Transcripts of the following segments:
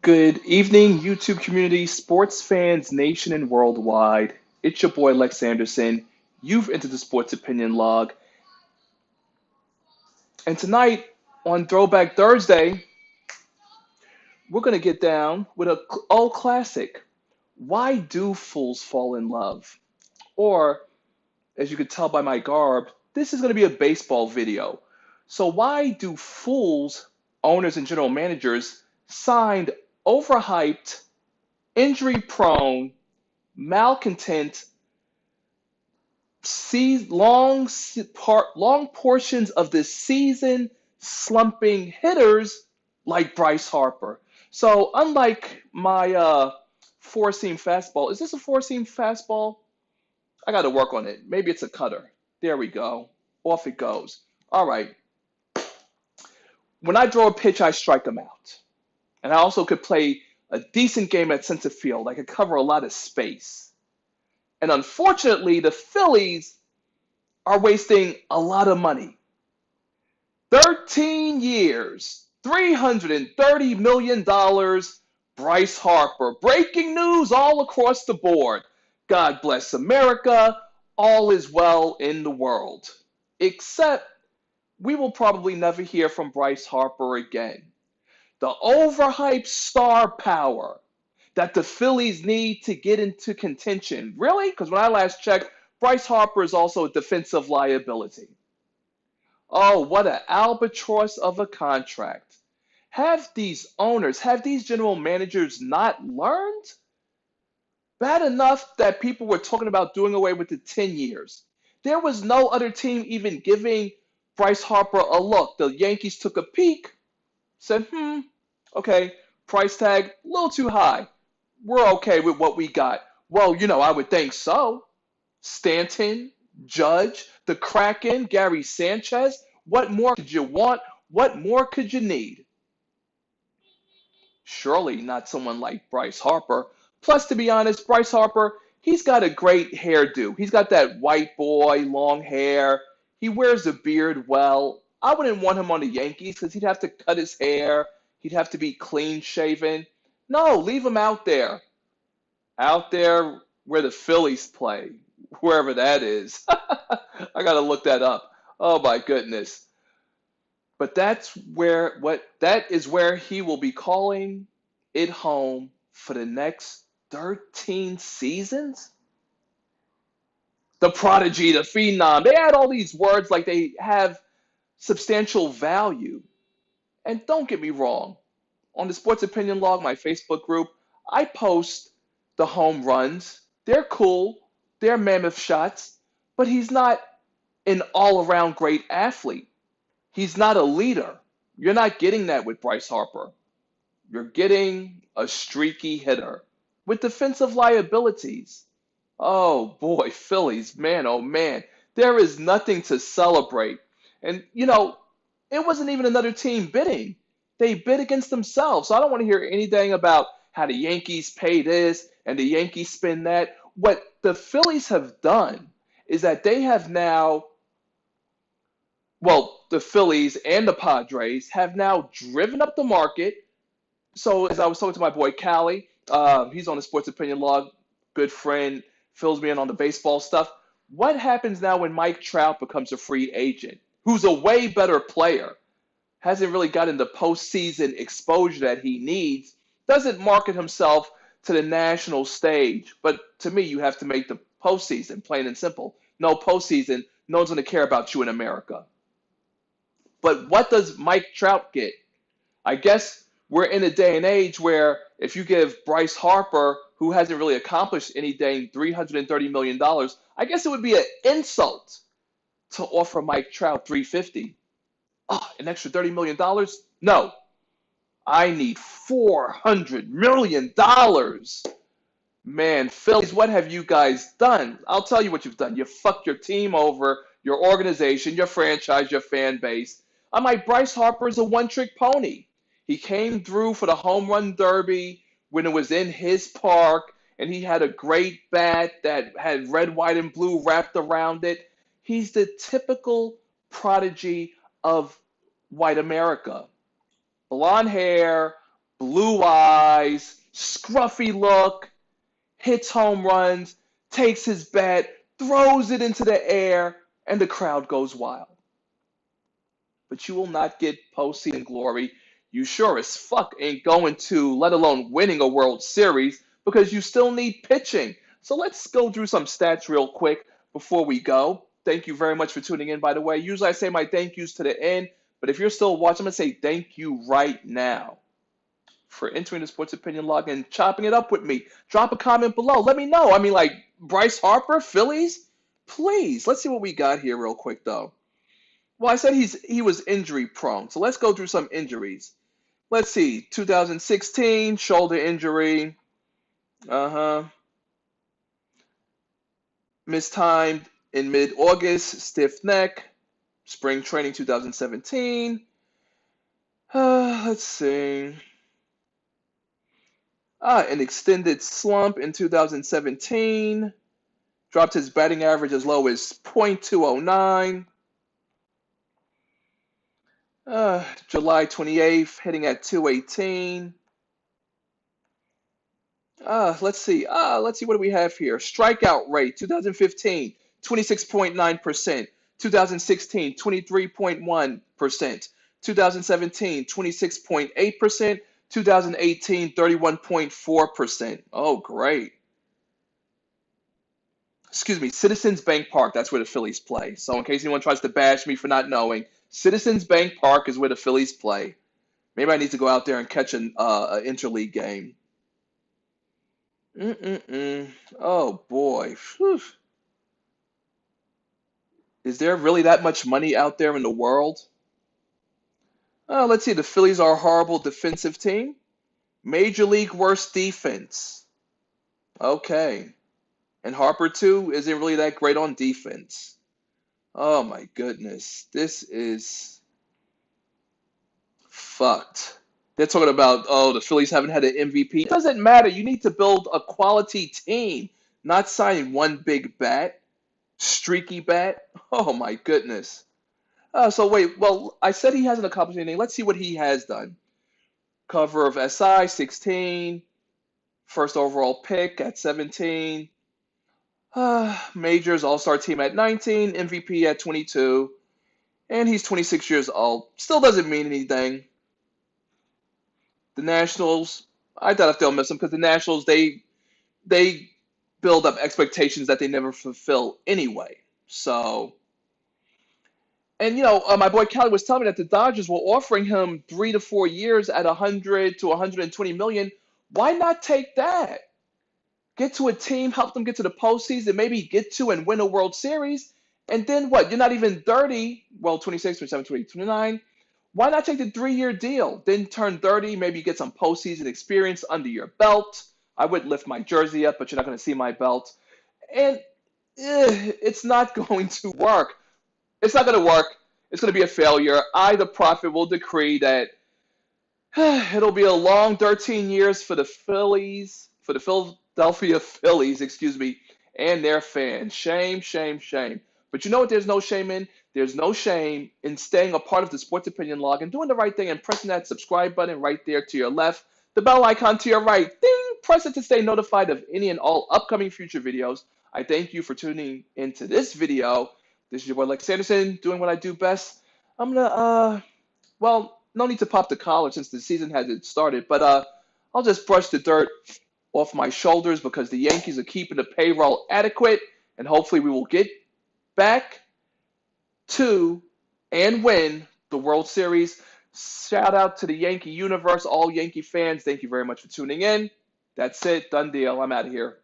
Good evening, YouTube community, sports fans, nation and worldwide. It's your boy Lex Anderson. You've entered the Sports Opinion Log. And tonight on Throwback Thursday, we're going to get down with a old classic. Why do fools fall in love? Or, as you can tell by my garb, this is going to be a baseball video. So why do fools, owners and general managers, signed overhyped, injury-prone, malcontent, long portions of the season slumping hitters like Bryce Harper. So unlike my four-seam fastball, is this a four-seam fastball? I got to work on it. Maybe it's a cutter. There we go. Off it goes. All right. When I throw a pitch, I strike them out. And I also could play a decent game at center field. I could cover a lot of space. And unfortunately, the Phillies are wasting a lot of money. 13 years, $330 million, Bryce Harper. Breaking news all across the board. God bless America. All is well in the world. Except we will probably never hear from Bryce Harper again. The overhyped star power that the Phillies need to get into contention. Really? Because when I last checked, Bryce Harper is also a defensive liability. Oh, what an albatross of a contract. Have these owners, have these general managers not learned? Bad enough that people were talking about doing away with the 10 years. There was no other team even giving Bryce Harper a look. The Yankees took a peek, said, okay, price tag, a little too high. We're okay with what we got. Well, I would think so. Stanton, Judge, the Kraken, Gary Sanchez. What more could you want? What more could you need? Surely not someone like Bryce Harper. Plus, to be honest, Bryce Harper, he's got a great hairdo. He's got that white boy, long hair. He wears a beard well. I wouldn't want him on the Yankees because he'd have to cut his hair. He'd have to be clean shaven. No, leave him out there. Out there where the Phillies play, wherever that is. I got to look that up. Oh my goodness. But that is where he will be calling it home for the next 13 seasons. The prodigy, the phenom. They add all these words like they have substantial value. And don't get me wrong. On the Sports Opinion Log, my Facebook group, I post the home runs. They're cool. They're mammoth shots. But he's not an all-around great athlete. He's not a leader. You're not getting that with Bryce Harper. You're getting a streaky hitter with defensive liabilities. Oh boy, Phillies, man, oh man. There is nothing to celebrate. And, it wasn't even another team bidding. They bid against themselves. So I don't want to hear anything about how the Yankees pay this and the Yankees spend that. What the Phillies have done is that they have now, well, the Phillies and the Padres have now driven up the market. So as I was talking to my boy Callie, he's on the Sports Opinion Log, good friend, fills me in on the baseball stuff. What happens now when Mike Trout becomes a free agent, who's a way better player? Hasn't really gotten the postseason exposure that he needs, doesn't market himself to the national stage. But to me, you have to make the postseason, plain and simple. No postseason, no one's going to care about you in America. But what does Mike Trout get? I guess we're in a day and age where if you give Bryce Harper, who hasn't really accomplished anything, $330 million, I guess it would be an insult to offer Mike Trout $350. Oh, an extra $30 million? No. I need $400 million. Man, Phillies, what have you guys done? I'll tell you what you've done. You fucked your team over, your organization, your franchise, your fan base. I'm like, Bryce Harper is a one-trick pony. He came through for the home run derby when it was in his park, and he had a great bat that had red, white, and blue wrapped around it. He's the typical prodigy of white America. Blonde hair, blue eyes, scruffy look, hits home runs, takes his bat, throws it into the air, and the crowd goes wild. But you will not get postseason glory. You sure as fuck ain't going to, let alone winning a World Series, because you still need pitching. So let's go through some stats real quick before we go. Thank you very much for tuning in, by the way. Usually I say my thank yous to the end, but if you're still watching, I'm going to say thank you right now for entering the Sports Opinion Log and chopping it up with me. Drop a comment below. Let me know. I mean, like, Bryce Harper, Phillies? Please. Let's see what we got here real quick, though. Well, I said he was injury prone, so let's go through some injuries. Let's see. 2016, shoulder injury. Mistimed in mid-August, stiff neck. Spring training 2017. Let's see. An extended slump in 2017. Dropped his batting average as low as .209. July 28th, hitting at 218. Let's see. What do we have here? Strikeout rate, 2015, 26.9%. 2016, 23.1%. 2017, 26.8%. 2018, 31.4%. Oh, great. Excuse me, Citizens Bank Park, that's where the Phillies play. So in case anyone tries to bash me for not knowing, Citizens Bank Park is where the Phillies play. Maybe I need to go out there and catch an interleague game. Oh, boy. Whew. Is there really that much money out there in the world? Let's see. The Phillies are a horrible defensive team. Major League worst defense. Okay. And Harper, too, isn't really that great on defense. Oh, my goodness. This is fucked. They're talking about, oh, the Phillies haven't had an MVP. It doesn't matter. You need to build a quality team, not sign one big bat, streaky bat. Oh, my goodness. So, wait. Well, I said he hasn't accomplished anything. Let's see what he has done. Cover of SI, 16. First overall pick at 17. Majors All-Star team at 19, MVP at 22, and he's 26 years old. Still doesn't mean anything. The Nationals, I doubt if they'll miss him because the Nationals, they build up expectations that they never fulfill anyway. So, and my boy Kelly was telling me that the Dodgers were offering him 3 to 4 years at 100 to 120 million. Why not take that? Get to a team, help them get to the postseason, maybe get to and win a World Series. And then what? You're not even 30. Well, 26, 27, 28, 29. Why not take the 3-year deal? Then turn 30, maybe get some postseason experience under your belt. I would lift my jersey up, but you're not going to see my belt. And it's not going to work. It's not going to work. It's going to be a failure. I, the prophet, will decree that it'll be a long 13 years for the Phillies, for the Philadelphia Phillies, and their fans. Shame, shame, shame. But you know what there's no shame in? There's no shame in staying a part of the Sports Opinion Log and doing the right thing and pressing that subscribe button right there to your left, the bell icon to your right. Ding! Press it to stay notified of any and all upcoming future videos. I thank you for tuning into this video. This is your boy Lex Anderson, doing what I do best. I'm going to, no need to pop the collar since the season hasn't started, but I'll just brush the dirt off my shoulders because the Yankees are keeping the payroll adequate, and hopefully we will get back to and win the World Series. Shout out to the Yankee universe, all Yankee fans. Thank you very much for tuning in. That's it. Done deal. I'm out of here.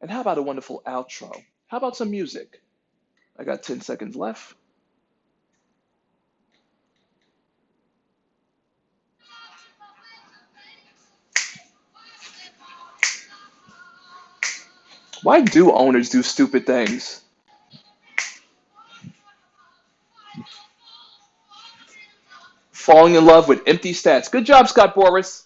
And how about a wonderful outro? How about some music? I got 10 seconds left. Why do owners do stupid things? Falling in love with empty stats. Good job, Scott Boras.